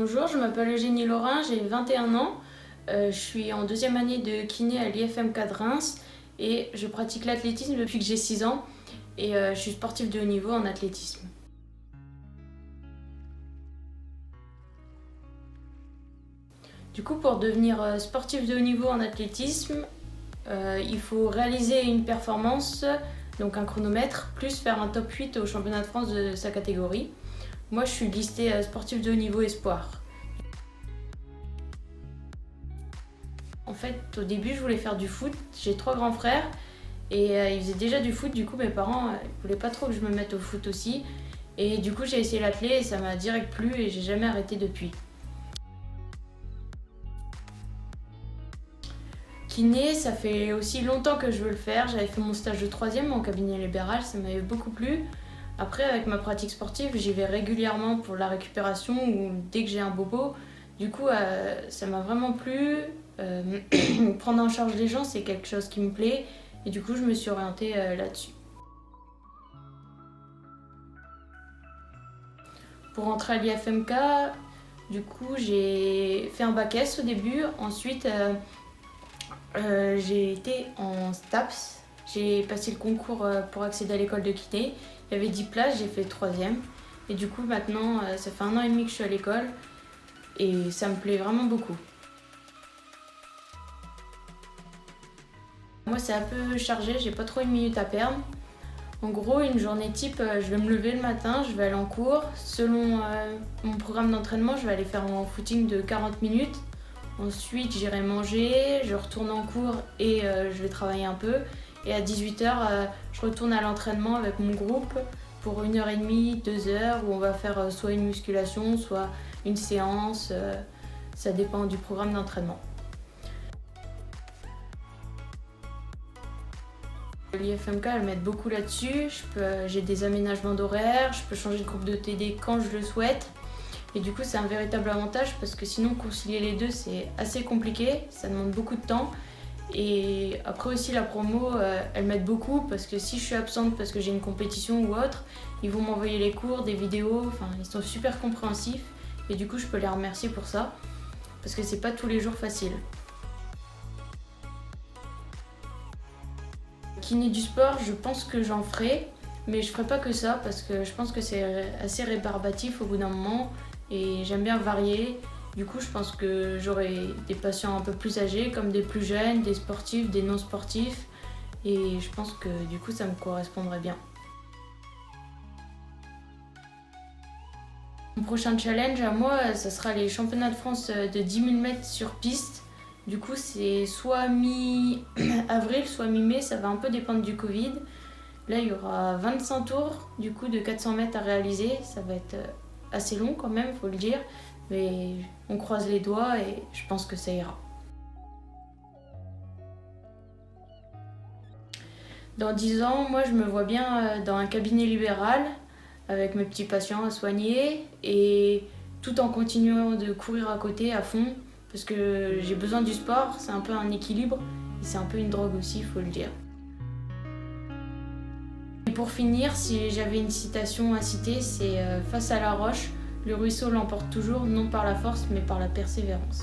Bonjour, je m'appelle Eugénie Laurin, j'ai 21 ans. Je suis en deuxième année de kiné à l'IFMK de Reims et je pratique l'athlétisme depuis que j'ai 6 ans et je suis sportive de haut niveau en athlétisme. Du coup, pour devenir sportif de haut niveau en athlétisme, il faut réaliser une performance, donc un chronomètre, plus faire un top 8 au championnat de France de sa catégorie. Moi, je suis listée sportive de haut niveau espoir. En fait, au début, je voulais faire du foot. J'ai 3 grands frères et ils faisaient déjà du foot. Du coup, mes parents voulaient pas trop que je me mette au foot aussi. Et du coup, j'ai essayé l'athlé et ça m'a direct plu et j'ai jamais arrêté depuis. Kiné, ça fait aussi longtemps que je veux le faire. J'avais fait mon stage de 3e en cabinet libéral, ça m'avait beaucoup plu. Après, avec ma pratique sportive, j'y vais régulièrement pour la récupération ou dès que j'ai un bobo. Du coup, ça m'a vraiment plu. Prendre en charge les gens, c'est quelque chose qui me plaît. Et du coup, je me suis orientée là-dessus. Pour rentrer à l'IFMK, du coup, j'ai fait un bac S au début. Ensuite, j'ai été en STAPS. J'ai passé le concours pour accéder à l'école de kiné. Il y avait 10 places, j'ai fait 3e. Et du coup, maintenant, ça fait 1 an et demi que je suis à l'école. Et ça me plaît vraiment beaucoup. Moi, c'est un peu chargé, j'ai pas trop une minute à perdre. En gros, une journée type, je vais me lever le matin, je vais aller en cours. Selon mon programme d'entraînement, je vais aller faire un footing de 40 minutes. Ensuite, j'irai manger, je retourne en cours et je vais travailler un peu. Et à 18h, je retourne à l'entraînement avec mon groupe pour 1h30, 2h, où on va faire soit une musculation, soit une séance. Ça dépend du programme d'entraînement. L'IFMK, elle m'aide beaucoup là-dessus. J'ai des aménagements d'horaire, je peux changer de groupe de TD quand je le souhaite. Et du coup, c'est un véritable avantage parce que sinon, concilier les deux, c'est assez compliqué. Ça demande beaucoup de temps. Et après aussi, la promo, elle m'aide beaucoup parce que si je suis absente parce que j'ai une compétition ou autre, ils vont m'envoyer les cours, des vidéos. Enfin, ils sont super compréhensifs. Et du coup, je peux les remercier pour ça parce que c'est pas tous les jours facile. Kiné du sport, je pense que j'en ferai, mais je ferai pas que ça parce que je pense que c'est assez rébarbatif au bout d'un moment et j'aime bien varier. Du coup, je pense que j'aurai des patients un peu plus âgés, comme des plus jeunes, des sportifs, des non sportifs, et je pense que du coup, ça me correspondrait bien. Mon prochain challenge à moi, ça sera les championnats de France de 10 000 mètres sur piste. Du coup, c'est soit mi-avril, soit mi-mai, ça va un peu dépendre du Covid. Là, il y aura 25 tours du coup de 400 mètres à réaliser. Ça va être assez long quand même, faut le dire. Mais on croise les doigts et je pense que ça ira. Dans 10 ans, moi, je me vois bien dans un cabinet libéral avec mes petits patients à soigner et tout en continuant de courir à côté à fond parce que j'ai besoin du sport, c'est un peu un équilibre et c'est un peu une drogue aussi, il faut le dire. Et pour finir, si j'avais une citation à citer, c'est « Face à la roche, le ruisseau l'emporte toujours, non par la force mais par la persévérance ».